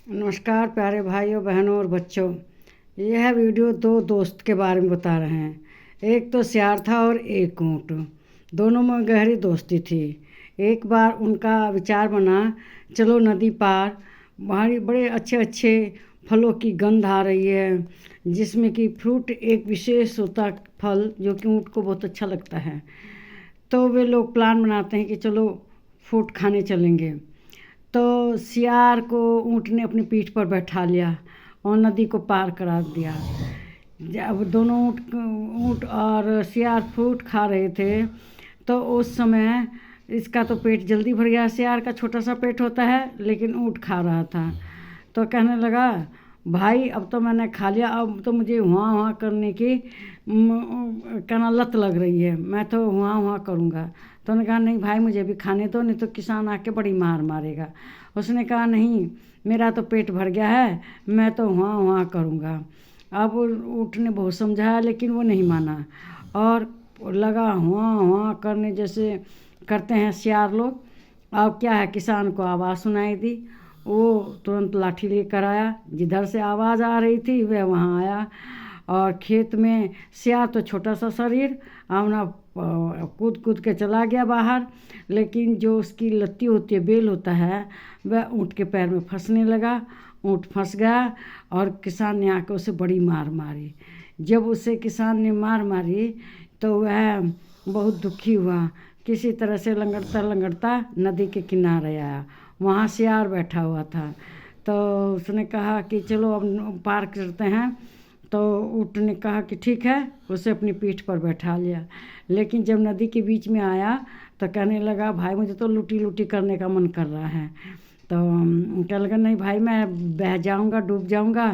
नमस्कार प्यारे भाइयों बहनों और बच्चों। यह वीडियो दो दोस्त के बारे में बता रहे हैं। एक तो सियार था और एक ऊँट। दोनों में गहरी दोस्ती थी। एक बार उनका विचार बना, चलो नदी पार, बाहरी बड़े अच्छे अच्छे फलों की गंध आ रही है, जिसमें कि फ्रूट एक विशेष होता फल जो कि ऊँट को बहुत अच्छा लगता है। तो वे लोग प्लान बनाते हैं कि चलो फ्रूट खाने चलेंगे। तो सियार को ऊँट ने अपनी पीठ पर बैठा लिया और नदी को पार करा दिया। जब दोनों ऊँट और सियार फ्रूट खा रहे थे तो उस समय इसका तो पेट जल्दी भर गया। सियार का छोटा सा पेट होता है, लेकिन ऊँट खा रहा था। तो कहने लगा, भाई अब तो मैंने खा लिया, अब तो मुझे हुआ हुआ करने की कहना लत लग रही है, मैं तो हुआ हुआ करूँगा। तो उन्होंने कहा, नहीं भाई मुझे भी खाने दो, नहीं तो किसान आके बड़ी मार मारेगा। उसने कहा, नहीं मेरा तो पेट भर गया है, मैं तो हुआ हुआ करूँगा। अब ऊँट ने बहुत समझाया, लेकिन वो नहीं माना और लगा हुआ हुआ करने जैसे करते हैं सियार लोग। अब क्या है, किसान को आवाज़ सुनाई दी। वो तुरंत लाठी लेकर आया, जिधर से आवाज़ आ रही थी वह वहाँ आया। और खेत में सियार तो छोटा सा शरीर आमना कूद कूद के चला गया बाहर, लेकिन जो उसकी लत्ती होती है, बेल होता है, वह ऊँट के पैर में फंसने लगा। ऊँट फंस गया और किसान ने आकर उसे बड़ी मार मारी। जब उसे किसान ने मार मारी तो वह बहुत दुखी हुआ। किसी तरह से लंगड़ता लंगड़ता नदी के किनारे आया। वहाँ सियार बैठा हुआ था। तो उसने कहा कि चलो अब पार करते हैं। तो ऊँट ने कहा कि ठीक है, उसे अपनी पीठ पर बैठा लिया। लेकिन जब नदी के बीच में आया तो कहने लगा, भाई मुझे तो लुटी लुटी करने का मन कर रहा है। तो कहने लगा, नहीं भाई मैं बह जाऊंगा, डूब जाऊंगा,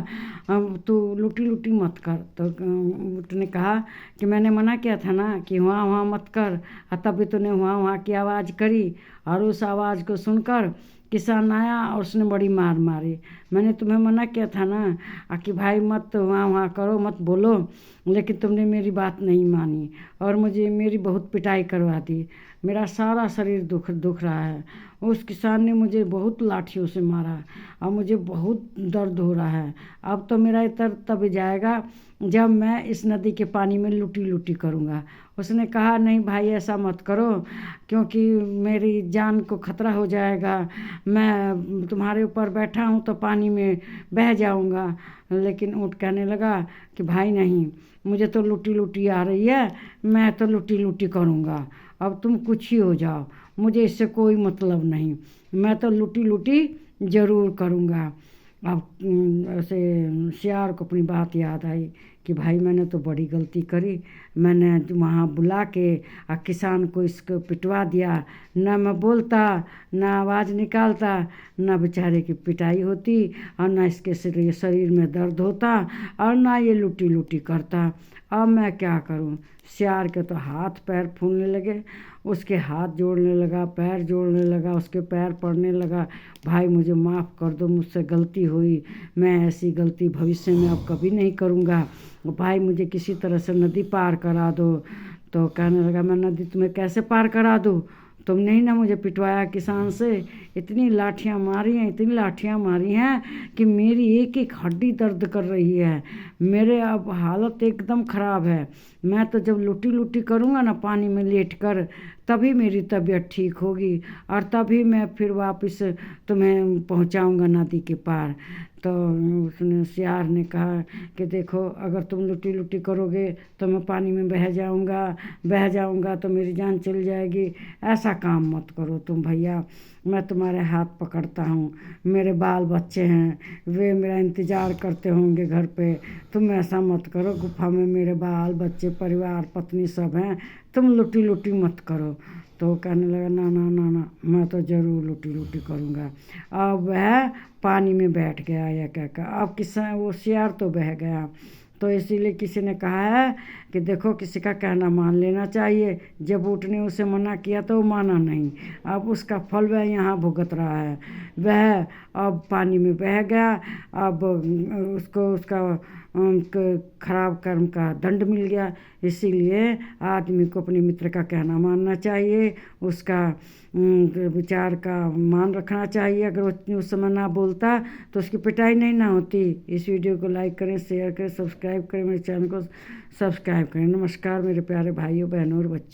अब तू लुटी लुटी मत कर। तो ऊँट ने कहा कि मैंने मना किया था ना कि वहाँ वहाँ मत कर, और तब भी तूने वहाँ वहाँ की आवाज़ करी। और उस आवाज़ को सुनकर किसान आया और उसने बड़ी मार मारी। मैंने तुम्हें मना किया था ना कि भाई मत वहाँ वहाँ करो, मत बोलो, लेकिन तुमने मेरी बात नहीं मानी और मुझे मेरी बहुत पिटाई करवा दी। मेरा सारा शरीर दुख रहा है। उस किसान ने मुझे बहुत लाठियों से मारा और मुझे बहुत दर्द हो रहा है। अब तो मेरा दर्द तब जाएगा जब मैं इस नदी के पानी में लुटी लुटी करूँगा। उसने कहा, नहीं भाई ऐसा मत करो, क्योंकि मेरी जान को खतरा हो जाएगा। मैं तुम्हारे ऊपर बैठा हूँ तो पानी में बह जाऊँगा। लेकिन ऊँट कहने लगा कि भाई नहीं, मुझे तो लुटी लुटी आ रही है, मैं तो लुटी लुटी करूँगा। अब तुम कुछ ही हो जाओ, मुझे इससे कोई मतलब नहीं, मैं तो लुटी लुटी ज़रूर करूँगा। अब ऐसे सियार को अपनी बात याद आई कि भाई मैंने तो बड़ी गलती करी। मैंने वहाँ बुला के किसान को इसको पिटवा दिया। न मैं बोलता, न आवाज़ निकालता, न बेचारे की पिटाई होती, और न इसके शरीर में दर्द होता, और न ये लुटी लुटी करता। अब मैं क्या करूं। सियार के तो हाथ पैर फूलने लगे। उसके हाथ जोड़ने लगा, पैर जोड़ने लगा, उसके पैर पड़ने लगा, भाई मुझे माफ़ कर दो, मुझसे गलती हुई, मैं ऐसी गलती भविष्य में अब कभी नहीं करूँगा। भाई मुझे किसी तरह से नदी पार करा दो। तो कहने लगा, मैं नदी तुम्हें कैसे पार करा दूँ, तुमने ही ना मुझे पिटवाया किसान से। इतनी लाठियाँ मारी हैं, इतनी लाठियाँ मारी हैं कि मेरी एक एक हड्डी दर्द कर रही है। मेरे अब हालत एकदम ख़राब है। मैं तो जब लुटी लुटी करूँगा ना पानी में लेट कर, तभी मेरी तबीयत ठीक होगी और तभी मैं फिर वापस तुम्हें पहुँचाऊँगा नदी के पार। तो उसने सियार ने कहा कि देखो, अगर तुम लुटी लुटी करोगे तो मैं पानी में बह जाऊँगा तो मेरी जान चली जाएगी। ऐसा काम मत करो तुम भैया, मैं तुम्हारे हाथ पकड़ता हूँ, मेरे बाल बच्चे हैं, वे मेरा इंतज़ार करते होंगे घर पे। तुम ऐसा मत करो, गुफा में मेरे बाल बच्चे परिवार पत्नी सब हैं, तुम लुटी लुटी मत करो। तो कहने लगा, ना ना ना ना, मैं तो ज़रूर लुटी लुटी करूँगा। अब वह पानी में बैठ गया या क्या, अब किसान वो सियार तो बह गया। तो इसीलिए किसी ने कहा है कि देखो किसी का कहना मान लेना चाहिए। जब ऊँट ने उसे मना किया तो वो माना नहीं, अब उसका फल वह यहाँ भुगत रहा है। वह अब पानी में बह गया, अब उसको उसका खराब कर्म का दंड मिल गया। इसीलिए आदमी को अपने मित्र का कहना मानना चाहिए, उसका विचार का मान रखना चाहिए। अगर वो उस समय ना बोलता तो उसकी पिटाई नहीं ना होती। इस वीडियो को लाइक करें, शेयर करें, सब्सक्राइब करें, मेरे चैनल को सब्सक्राइब करें। नमस्कार मेरे प्यारे भाइयों बहनों और बच्चों।